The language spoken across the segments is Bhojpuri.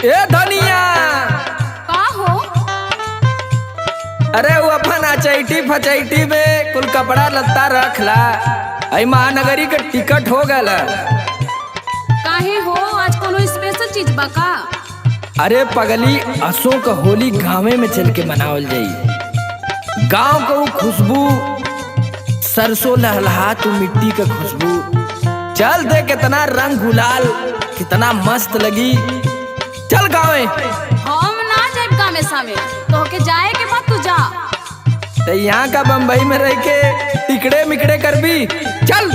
ए धनिया का हो? अरे वो अपन अचैटी फचैटी में कुल कपड़ा लत्ता रख ला। आई महानगरी का टिकट हो गल। काहे हो? आज कोनो स्पेशल चीज बा का? अरे पगली असों का होली गाँवे में चल के मनावल जाई। गांव का वो खुशबू, सरसों लहलहा तू मिट्टी का खुशबू, चल दे कितना रंग गुलाल, कितना मस्त लगी। चल गाँवे। हम ना जाए गाँव सामे, तो के जाए के बाद तू जा। तो यहाँ का बम्बई में रह के टिकड़े मिकड़े कर भी चल।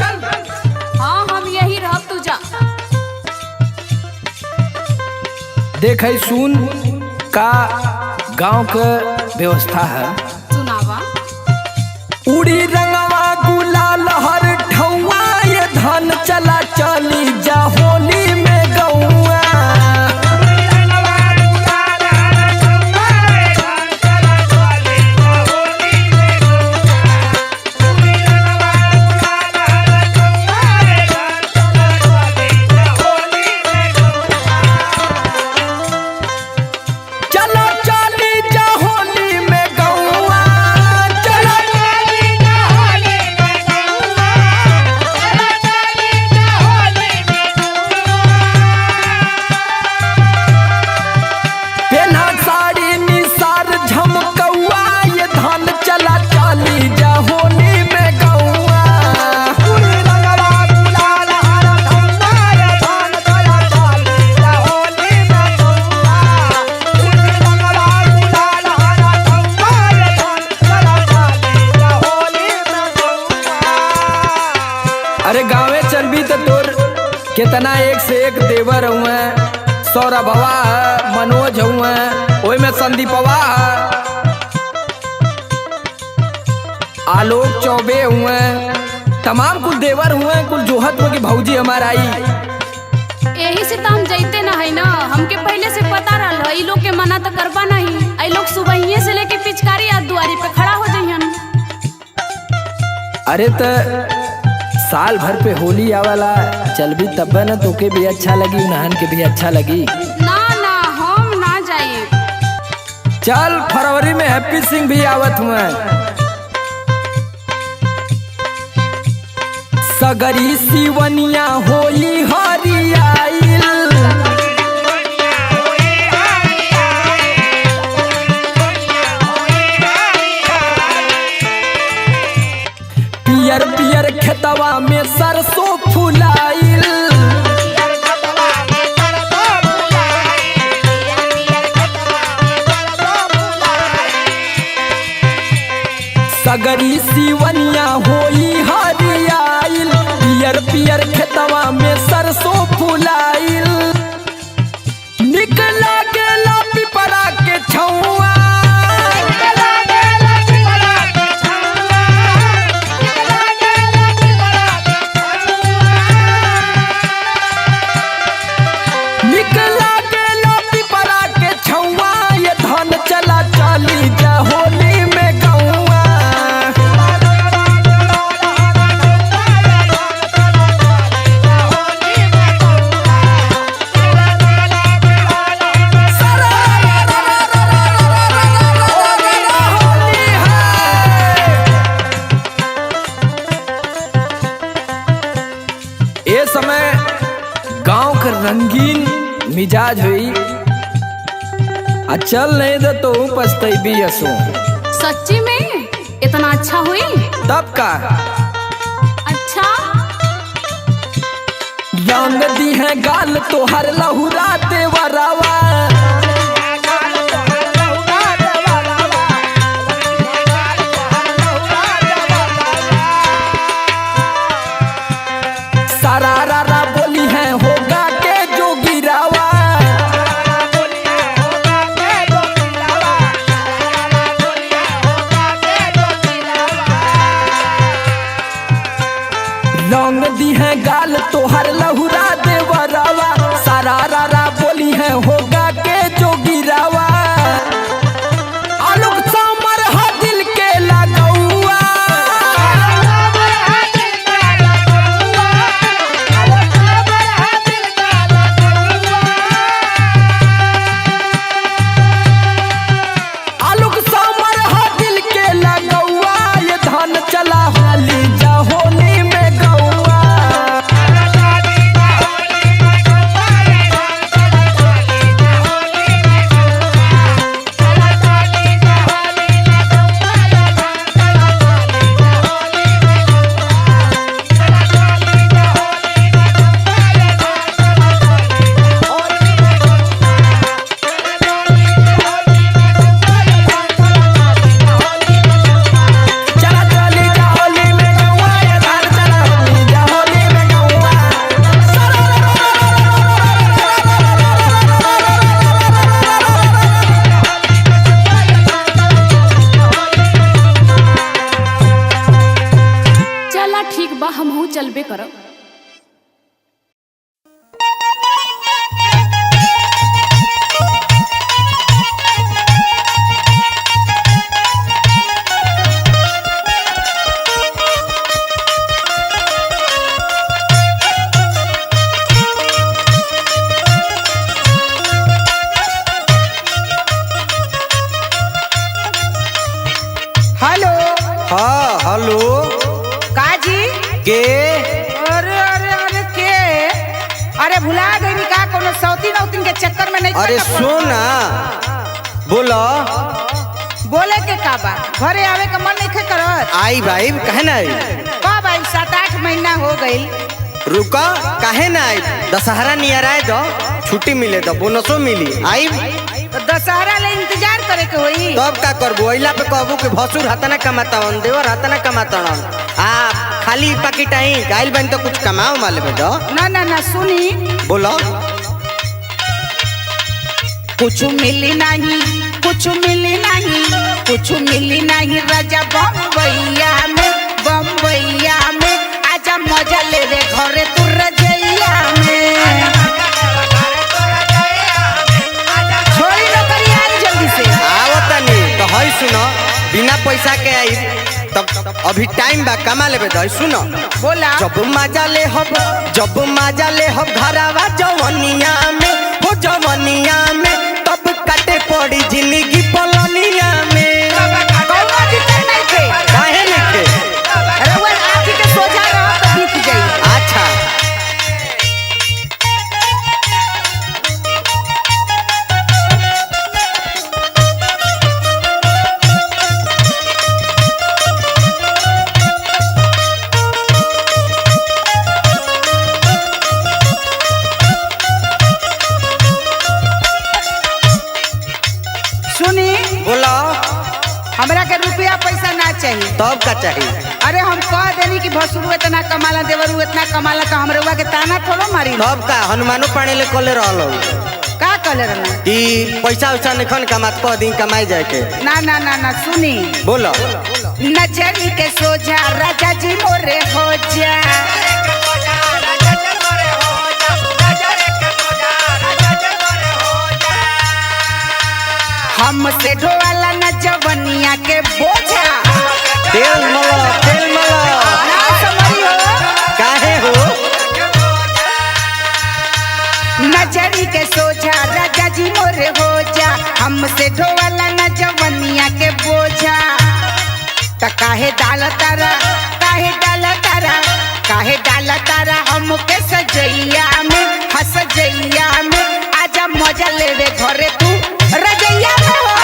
हाँ हम यही रह, तू जा। देख सुन का गांव का व्यवस्था है। सुनावा। उड़ी रंगवा गुलाल हर ठौआ, ये धन चला चली जा होली में गौआ। अरे गाँवे चलबी तो तोर कितना एक से एक देवर हुए। सौरभवा है, मनोज हुए, ओई में संदीपवा है, आलोक चौबे हुए, तमाम कुल देवर हुए, कुल जोहत हुए कि भौजी हमार आई। यही से तो हम जाते ना है ना, हमके पहले से पता रहा। ई लोग के मना तो करबा नहीं। आई लोग सुबह से लेके पिचकारी आ दुआरी पे खड़ा हो जाइहन। अरे तो साल भर पे होली आवाला, चल भी तब न तोके भी अच्छा लगी, नहन के भी अच्छा लगी। ना ना हम ना जाइए। चल फरवरी में हैप्पी सिंह भी आवत हुए। सगरी सिवनिया होली हरियाइल, पियर पियर खेतवा में सरसों फुलाइल। सगरी सिवनिया होली हरियाइल, पियर पियर खेतवा में सरसों फुलाइल। निकला गेला पिपरा के छौआ, निकला गेला पिपरा के छौआ, ये धन चला चली जा होली में गौआ। ये समय गांव का रंगीन मिजाज हुई। चल नहीं तो पछतैबी असो। सच्ची में इतना अच्छा हुई? तब का अच्छा रंग दी है गाल तो हर लहुरा देवरावा। सरारा बोली है होगा के जो गिरावा। रंग दी है गाल तो हर लहुरा देवरावा। सरारा के नहीं। अरे सोना बोलो। बोले के का बा? घरे आवे के मन नहीं करत। आई भाई कहे ना आई? कब आई? 7-8 महीना हो गई। रुका काहे ना आई? दशहरा नियर आए दो, छुट्टी मिले दो, बोनसो मिली। आई तो दशहरा ले इंतजार करे के होई। तब का करबो? अइला पे कहबो कि भसुर हातना कमातावन, देवर हातना कमातावन। आ खाली पाकिट आई गाइल बन तो कुछ कमाओ माले बे दो। ना ना ना सुनी। बोलो। कुछ मिली नहीं, कुछ मिली नहीं, कुछ मिली नहीं राजा बम्बैया में, बम्बैया में। आजा मजा ले रे घरे तू रजैया में। छोड़ी नौकरी आई जल्दी से। आवता नहीं तो हई सुनो, बिना पैसा के आई तब अभी टाइम बा, कमा लेबे दो। सुनो बोला। जब मजा ले हब, जब मजा ले हब घरावा जवनिया में, हो जवनिया में, तब कटे पड़ी जिंदगी पलनिया में। कौनो दिक्कत नहीं थे। काहे नहीं के? अरे वो आँखी के सोझा रहो तो बीत जाई। अच्छा सुनी। बोलो। हमरा के रुपया पैसा ना चाहिए। तब का चाहिए? अरे हम कह देनी कि भसुरु इतना कमाला, देवरु इतना कमाला, तो हमरे के ताना थोड़ो मारी। तब का हनुमानो पाने ले कोले रहलो का कहले रहना कि पैसा वैसा निखन कमात कह दिन कमाई जाए के। ना ना ना ना सुनी। बोलो। नजरी के सोझा राजा जी मोरे हो जा। हमसे ढोवाला न जवनिया के बोझा। तेल malo, तेल malo। ना समझी हो। काहे हो? नजरी के सोझा राजा जी मोरे हो जा। हमसे ढोवाला न जवनिया के बोझा। त काहे डाल तारा, काहे डाल तारा, काहे डाल तारा हमके सजैया में, हसजैया में। आजा मजा लेवे घरे तू रजैया में हो।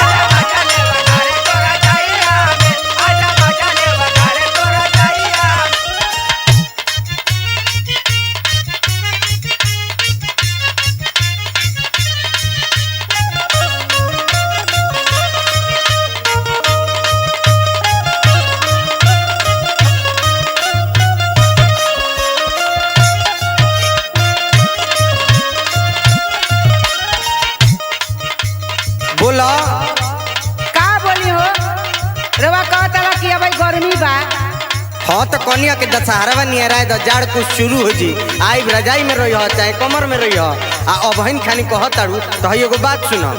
बोलो। का बोली हो? रवा कहता कि अब गर्मी बा। हाँ तो कनिया के दशहरा नियर आए दो, जाड़ कुछ शुरू हो जी। आई रजाई में रही हो चाहे कमर में रही हो, आ अबहिन खानी कहतारू तो एगो बात सुनो।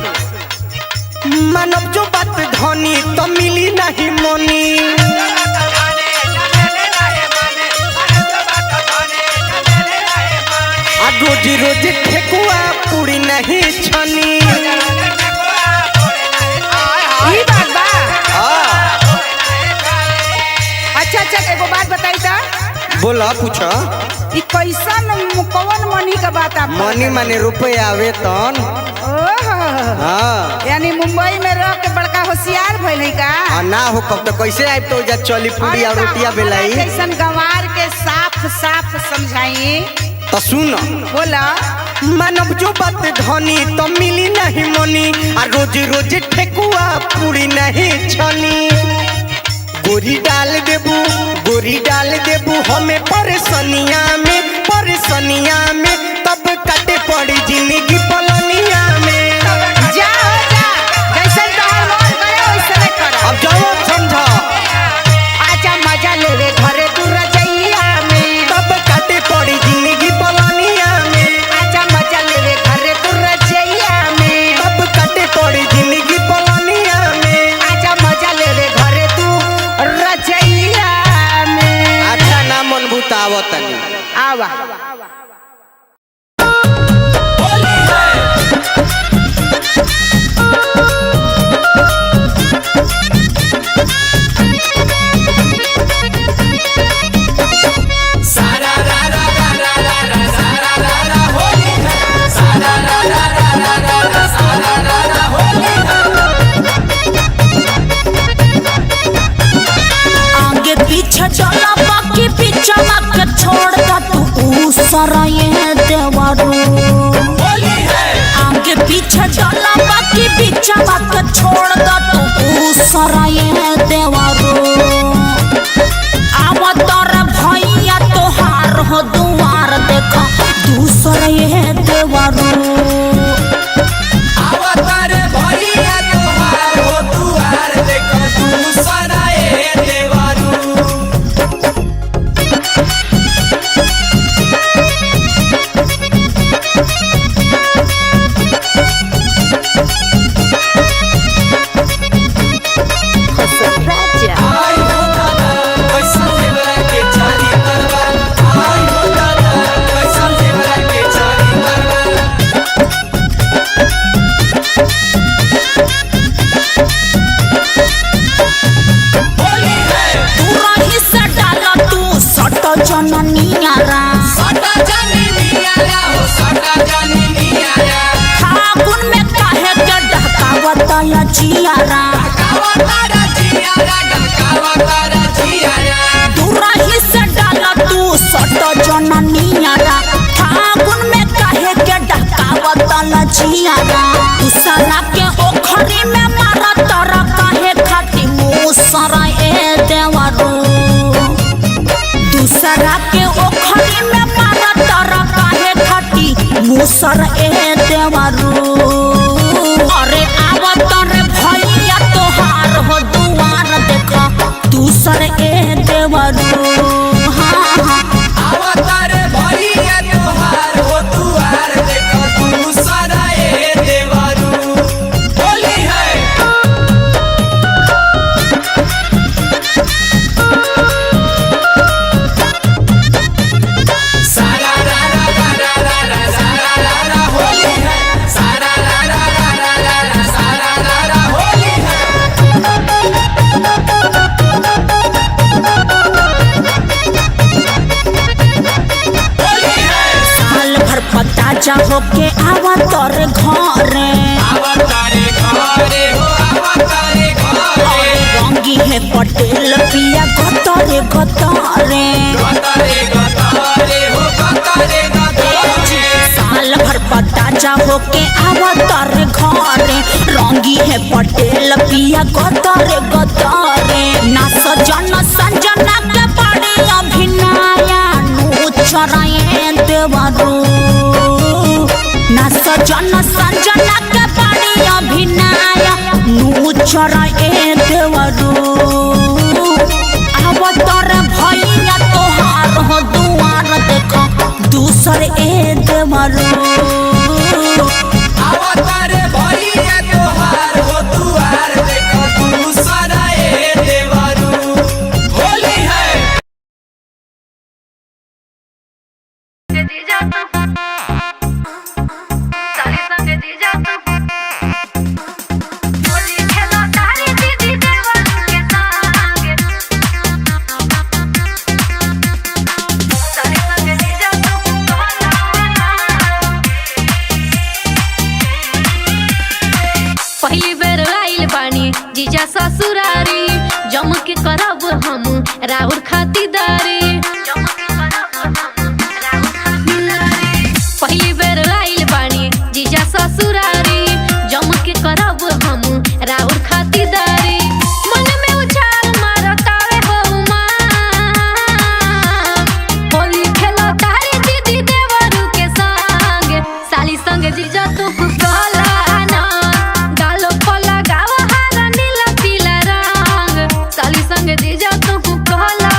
मानव जो बात धनी तो मिली नहीं मनी, आ रोजी रोजी ठेकुआ पूरी नहीं छनी। ई बात बा। हाँ अच्छा अच्छा एगो बात बताई ता। बोला पूछो। ई कैसन कौन मनी का बात आप? मनी माने रुपया वेतन। ओह, हाँ यानी मुंबई में रह के बड़का होशियार भइल है का? आ ना हो कब तो कैसे आए तो जा चली पूरी और रोटिया बेलाई। कैसन गंवार के साफ साफ समझाई। तो सुनो। बोला। मानव जो बात धनी तो मिली नहीं मनी, आ रोज रोज ठेकुआ पूरी नहीं छनी। गोरी डाल देबू, गोरी डाल देबू हमें परेशानिया में, परेशानिया में, तब कटे पड़ी जिंदगी पलनिया में। जा हो जा, जैसन तोहर मन करे वैसने कर। अब जाओ समझो। आजा मजा लेवे घरे तू रजैया में, तब कटे पड़ी जिंदगी पलनिया में। आजा मजा लेवे घरे तू रजैया में, तब कटे पड़ी जिंदगी पलनिया में। आजा मजा लेवे घरे तू रजैया में। अच्छा ना मन भूतावतनी आवा। होली है जननियारा फागुन में काहे के डहकावत लजियारा दूरही से डाल तू सट जननियारा फागुन में काहे के डहकावत लजियारा दूसरा के ओखरी में मारा तर काहे खाती मुसरा ए देवरू दूसरा के ओखरी में मारा तर काहे खाती मुसर ए देवरू अरे आवत रे भैया तोहार हो दुआर देखा दूसर ए देवरू हाँ हाँ जा होके आवा तोरे घरे रंगी है पटेल पिया गतरे गतरे साल भर पता जा होके आवा तोरे घरे रंगी है पटेल पिया गतरे गतरे ना सजन संजना के बड़े अभिनया नु चराए देवरू ना सजन संजना के बड़ी अभिनय नु चराए देवरू अब तोर भैया तोहार हो दुआर देखो दूसर ए देवरू पहली बेर आइल बानी जीजा ससुरारी जम के करब हम राउर खातिरदारी पहली बेर आइल बानी जीजा ससुरारी जम के करब हम राउर खातिरदारी मन में उछाल मारतावे हो होली खेलो तारी दीदी देवरू के संग साली संग जीजा तू कहला जीजा तू कहला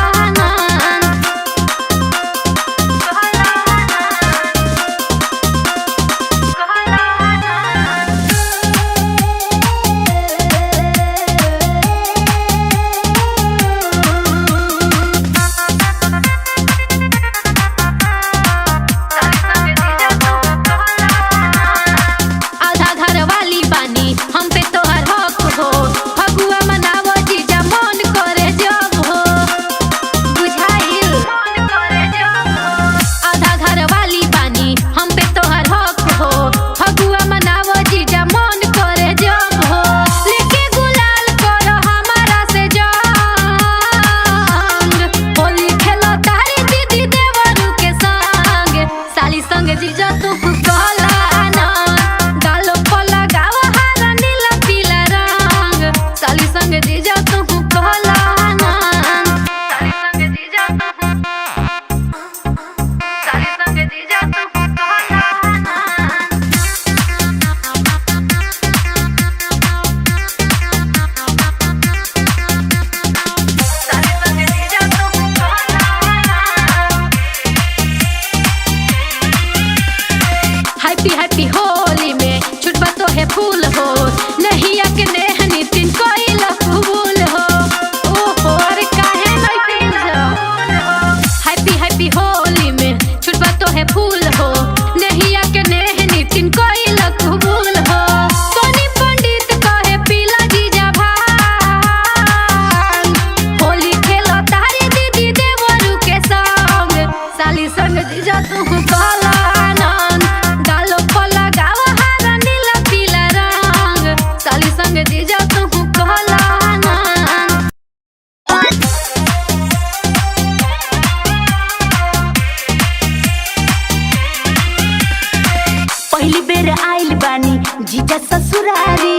बानी जीजा ससुरारी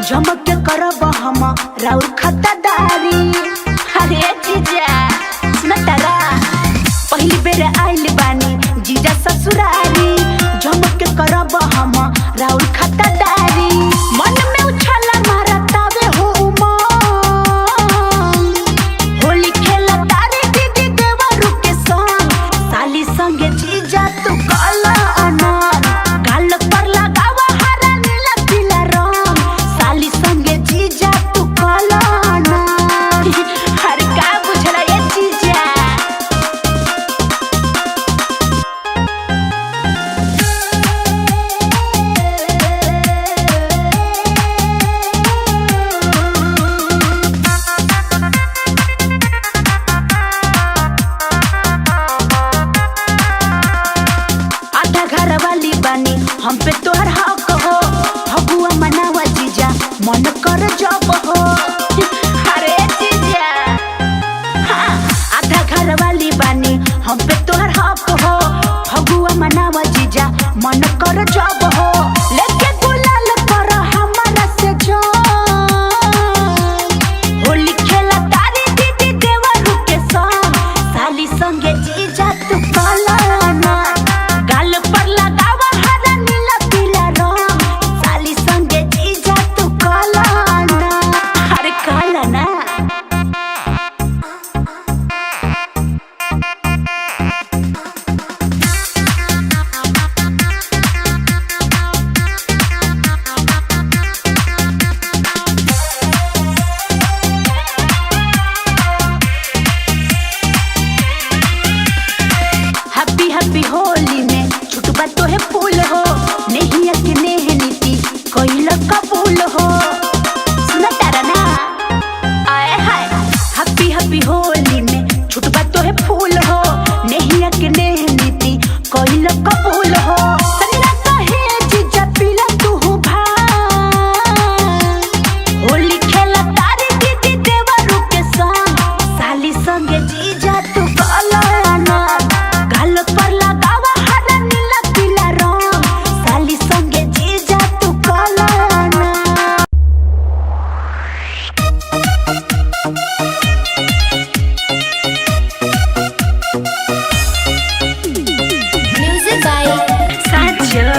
जमक के करब हम राउर खतदारी। अरे जीजा सुना तारा पहली बेर आइल बानी जीजा ससुरारी जमक के करब हम राउर खतदारी। मन में उछाला मारा तावे हो होली खेला तारे दीदी देवरू के संग साली संगे जीजा तू काला अनार गाल पर लगावा हरा नीला पीला रंग साली संगे जीजा तू काला अनार। हर का बुझला ये जीजा आधा घर वाली बानी हम पे तोहर हक हो फगुआ मनावा जीजा मन कर जब हो। अरे जीजा हाँ, आधा घर वाली बानी हम पे तोहर हक हो फगुआ मनावा जीजा मन कर जब हो। लेके गुलाल कर हमारा से जो होली खेला तारी दीदी देवरू के संग साली संगे जीजा तू काला अनार गाल पर लगावा हरा नीला पीला रंग साली संगे जीजा तू काला अनार। अरे काला ना हैप्पी हैप्पी होली में छुटबा तो है फूल हो नहीं के नेह नीति कोइल कबूल हो। सुना तारा ना आए हाय हैप्पी हैप्पी होली में छुटबा तो है फूल हो नहीं के नेह नीति कोइल कबूल हो। सन्ना कहे जीजा पीला तू भाई होली खेला तारी दीदी देवरू के संग साली संगे जीजा तू काला अनार गाल पर लगावा हरा नीला पीला रंग साली संगे जीजा तू काला अनार। म्यूजिक बाय साजन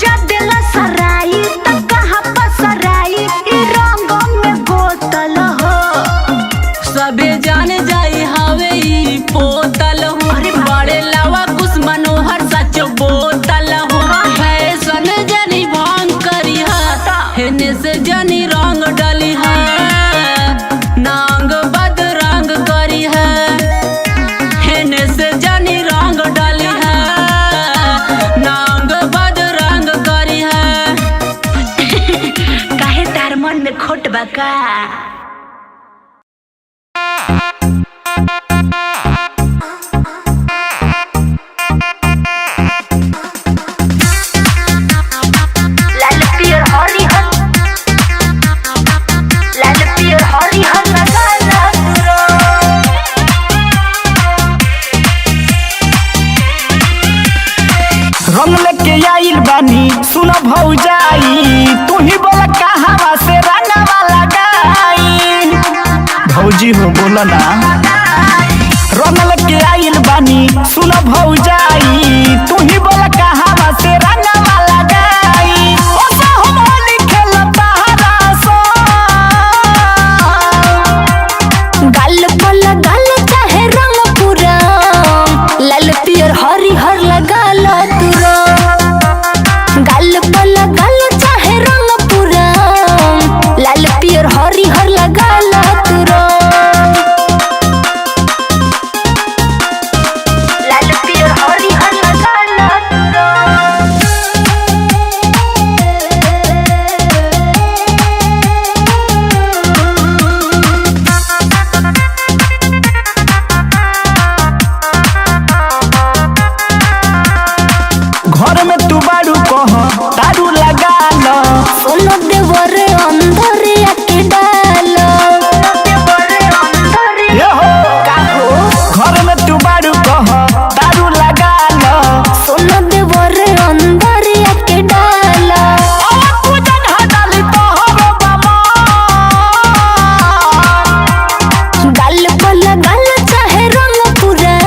जदेला सराई त कहाँ पसराई ई रंग में बोतल हो। सबे जान जाई हवे ई पोतल हो बड़े लावा कुछ मनोहर सच बोतल हो। फैशन जनी भांग करी है हेने से जनी रंग डली है नांग बद रंग करी है हेने से जनी रंग डली है नांग बद रंग करी है। काहे तार मन में खोट बा का लाल पियर हरिहर लगाला तुरो। रंग लेके आइल बानी सुन भौजाई तू ही बोला कहावा से रंगवा लगाई। भौजी हो बोला ना रंग लेके आइल बानी सुन भौजाई तू ही बोला कहावा से रंगवा लगाई। ओसा हम होली खेलता हरासो गाल पर लगाल चाहे रंग पूरा लाल पियर हरिहर लगाला तुरो। गाल पर लगाल चाहे रंग पूरा लाल पियर हरिहर लगाला तुरो। सुनो देवर अंदर आके डालो ये हो का हो घर में तू बारू कह दारू लगा लो सुनो देवर अंदर आके डालो पूजन हटाली तो हो बाबा गाल पर लगाल चाहे रंग पूरा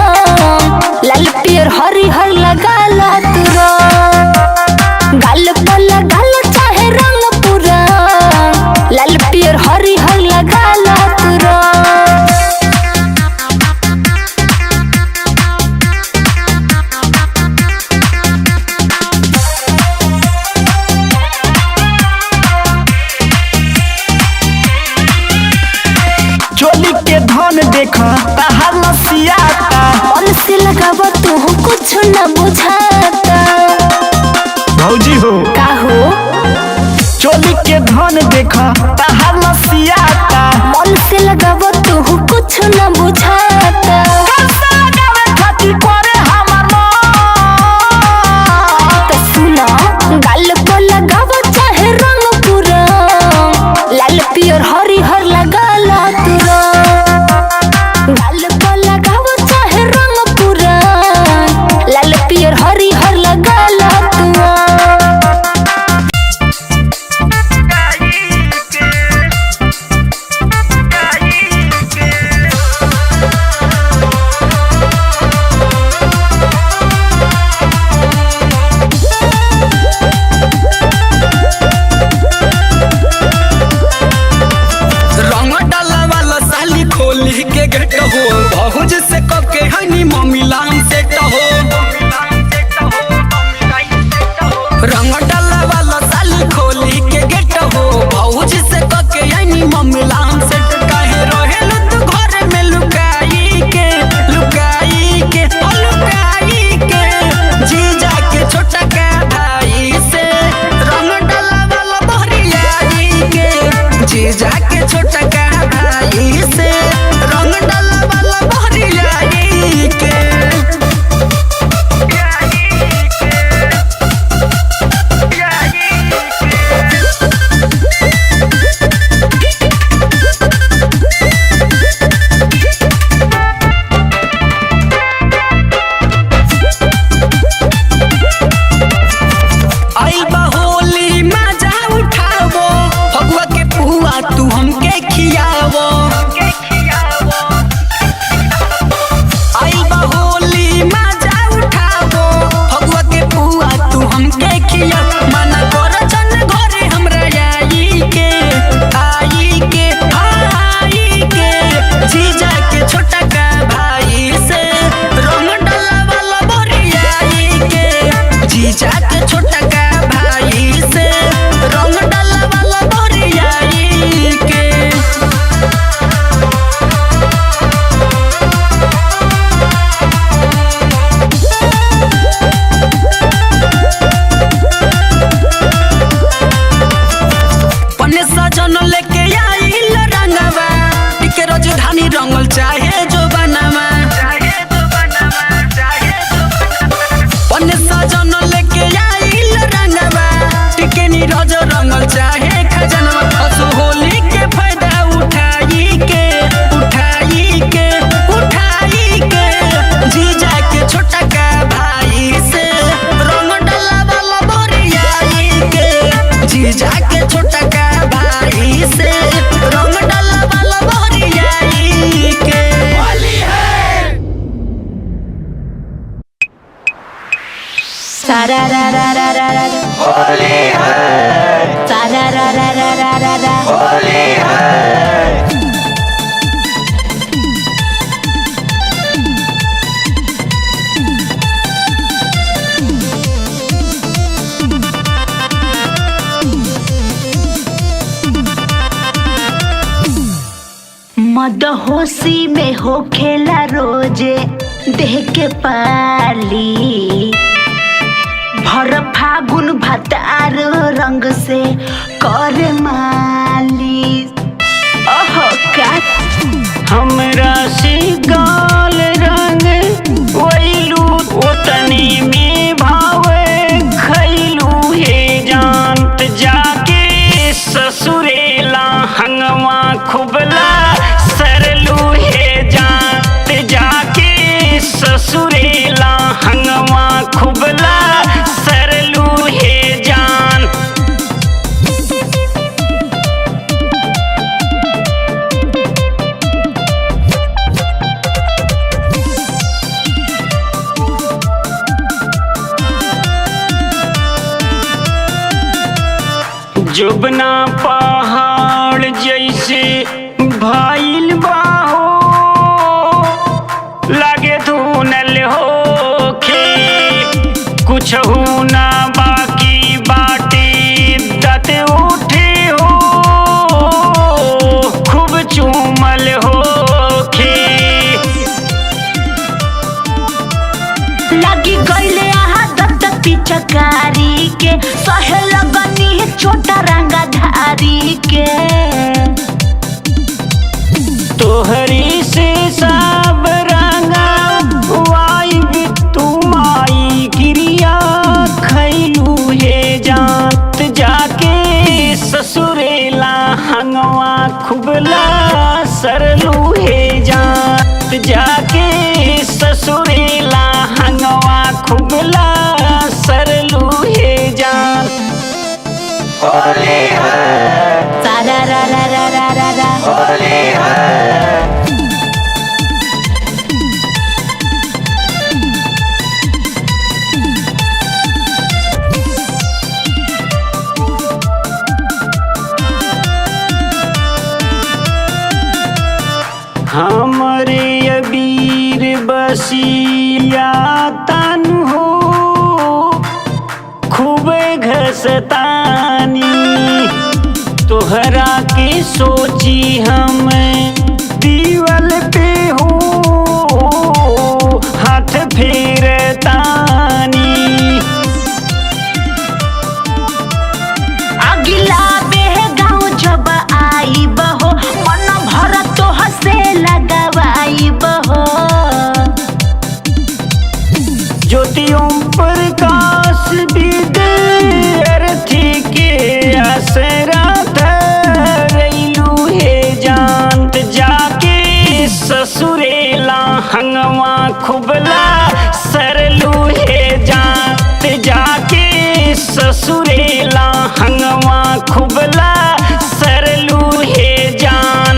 लाल पियर हरिहर लगाला तुरा गाल पर लगाल चाहे रंग पूरा लाल पियर हरिहर लगाला तुरा चोली के धन देखा तहार नसियाता मन से लगाव तू कुछ न बुझाता भौजी हो का हो चोली के धन देखा तहार नसियाता मन से लगाव तू कुछ न बुझाता खाती करे हमर तो सुना गाल पर लगाव चाहे रंग पूरा लाल पियर हरिहर लगाला तुरा गाल पर लगाव चाहे रंग पूरा लाल पियर हरिहर लगाला तुरा रंग डाला वाला साली खोली के गेट हो भौज से कके हनी मम्मी लाम सेट हो रंग डाला वाला साली खोली के गेट हो भौज से कके हनी मम्मी लाम सेट काहे रहेल तू घर में लुकाई के जीजा के छोटा का भाई से रंग डाला वाला बहरियाई के जीजा के छोटा का भाई से रंग डाला वाला बहरियाई के आई बा होली मजा उठावो फगुआ के पुआ तू हमके खियावो आई बा होली मजा उठावो फगुआ के पुआ तू हमके खियावो मना कर जन घरे हमरा आई के जीजा के छोटा का भाई से रंग डाला वाला बोरियाई के जीजा के छोटा का भाई से रंग डाला वाला बोरियाई के पन्ने सजन लेके आइल रंगवा इके राजधानी रंगल चाहे जो बनवा पन्ने सजन लेके आइल रंगवा टिके नी रोज रंगल चाहे खजनवा हसो होली के फायदा उठाई के जीजा के छोटा का भाई से रंग डाला वाला बोरियाई के जीजा के छोटा का भाई से रंग डाला वाला बोरियाई के सारा रा रा रा रा रा होली है सारा रा रा रा रा रा रा होली है मदहोशी में हो खेला रोजे देह के पाली भर फागुन भतार रंग से कर माली ओहो का हमरा से गाल रंग वैलू ओतने में भावे खैलू हे जानत जाके ससुरेला हंगवा खुबला सरलू हे जात जाके ससुरेला हंगवा खुबला सरलू हे जान। जुबना पहाड़ जैसे भाईल बाहो लागे धुनल होखे कुछ ना बाकी बाटे दत उठे हो खूब चूमल होखे। लगी गईले आदत पिचकारी के सहे लगनी छोटा रंगा धारी के तोहरी से सब रंगा वाइब तुमाई क्रिया खैलू हे जात जाके ससुरेला हंगवा खुबला सरलू हे जात जाके ससुरेला हंगवा खुबला सरलू हे जात। सारा रा रा रा रा रा रा हमरे अबीर बसिया तन हो खूब घसतानी तोहरा के सोची हम दीवल पे हो हाथ फेरतानी। अगिला बेह गाँव जब आई बहो मन भर तो हसे लगवाई बहो ज्योतियों प्रकाश विद्यार्थी के असरा धरैलू हे जानत जाके ससुरेला हंगवा खुबला सरलू हे जानत जाके ससुरेला हंगवा खुबला सरलू हे जान।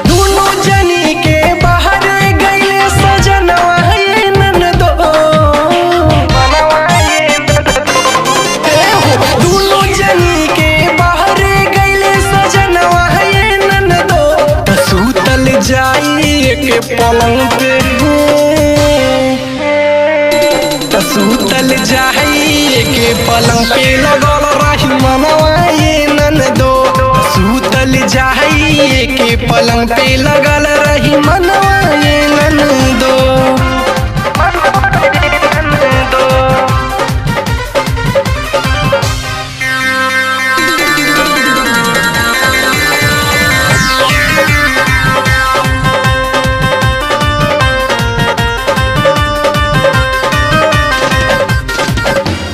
दोनों जनी के बाहर गईले सजनवा ये ननदो दोनों जनी के बाहर गईले सजनवा ये ननदो सूतल जाई के पलंग पे सूतल जाई के पलंग पे लगल रही मनवा ये ननदो सूतल जाई के पलंग पे लगल रही मनवा ये ननदो।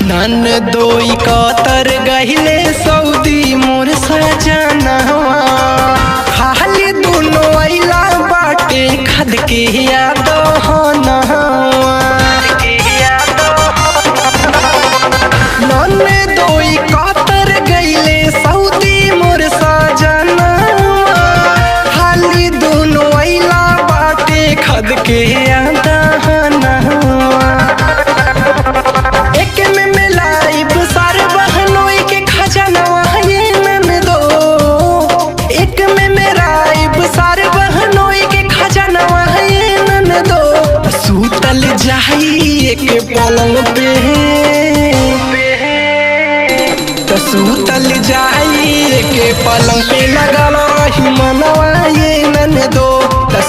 ननदोई कतर गहिले सऊदी मोर सजनवा खाली दोनों अइला बाटे खद के याद हनवा ननदोई कतर गहिले सऊदी मोर सजनवा खाली दोनों अइला बाटे खद के याद हनवा। एक में मिलाइब सार बहनोई के खजनवा ये ननदो एक में मिलाइब सार बहनोई के खजनवा ये ननदो सूतल जाई के पलंग पे सूतल जाई के पलंग पे लगल रही मनवा ये ननदो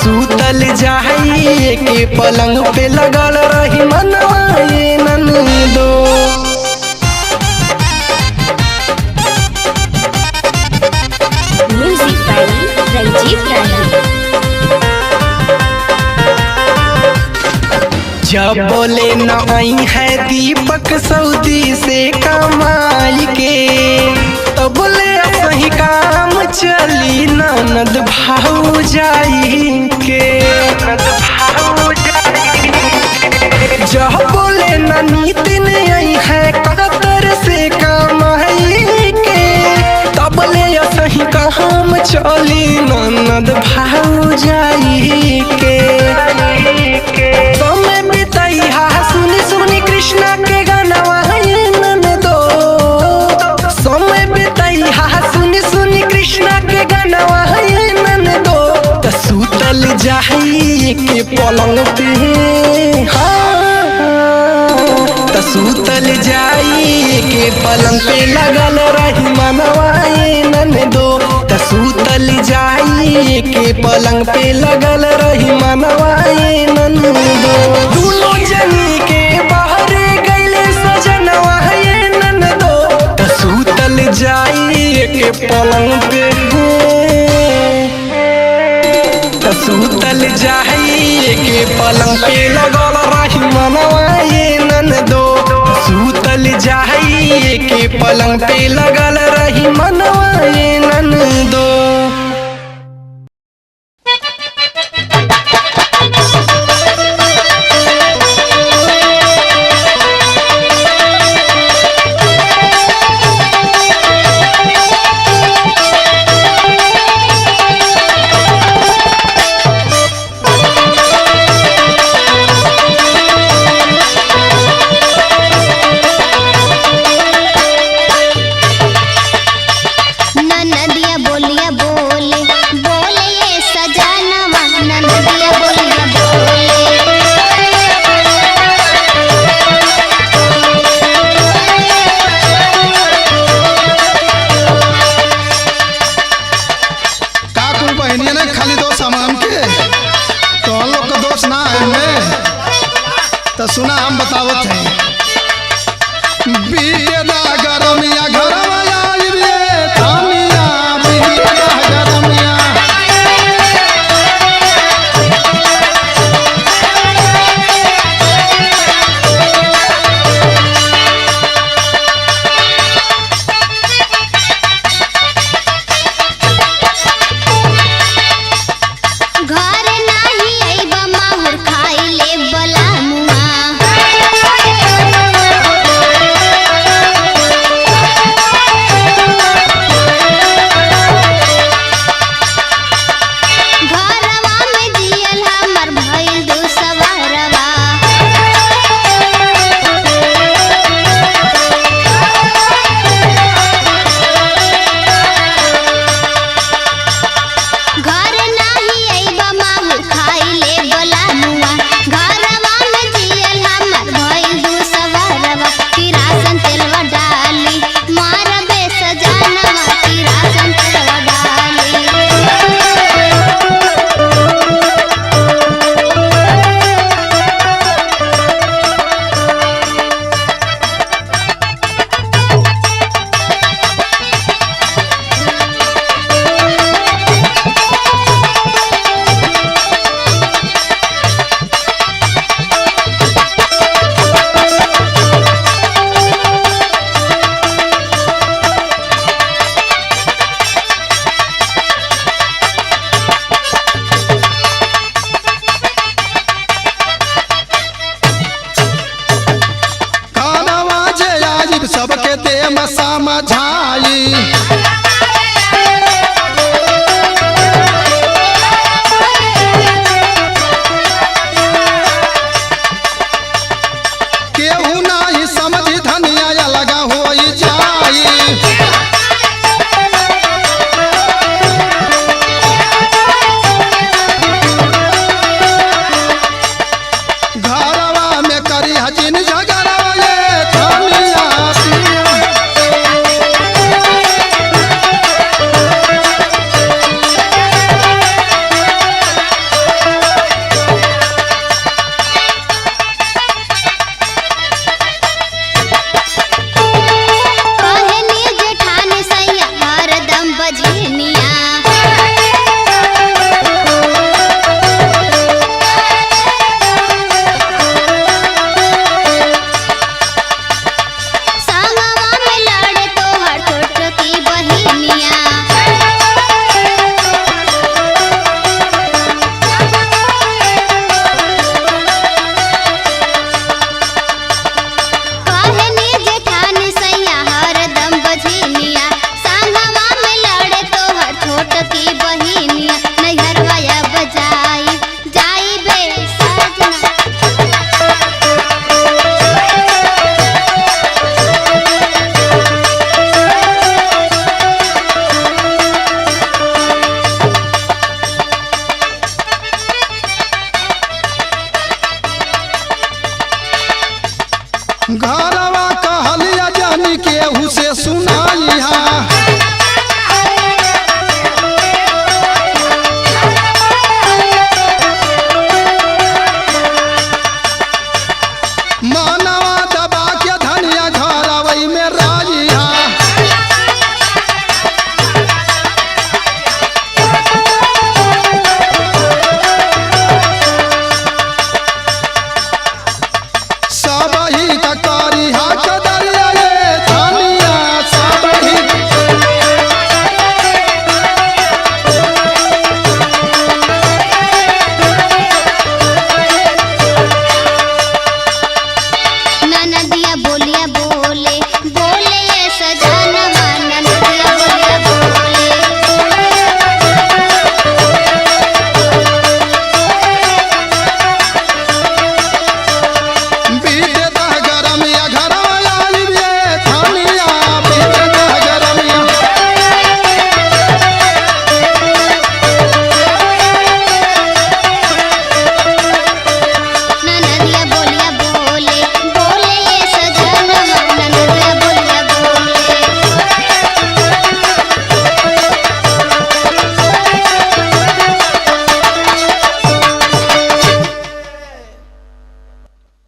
सूतल जाई के पलंग पे लगल रही मनवा ये ननदो। जब बोले न आई है दीपक सऊदी से कमाई के, तो बोले सही काम चली ननद भौजाई के। जब बोले न नितिन आई है कतर से कमाई के, तब ले सही काम चली ननद भौजाई के। समय बितैहा सुनी सुनी कृष्णा के गानवा ननदो, समय बितैहा सुनी सुनी कृष्णा के गानवा ननदो। त सुतल जाई के पलंग पे, त सुतल जाई के पलंग पे लगल रही मनवा ननदो। त सुतल जाई के पलंग पे लगल रही मनवा ननदो। दुनो जनी के बाहर गईले सजनवा ननदो। त सुतल जाई के पलंग पे, त सुतल जाई के पलंग पे लगल रही मनवा ननदो। सुतल जाई के पलंग पे लगल रही मनवा ननदो। तो सुना हम बतावत हैं बीते दा गरमिया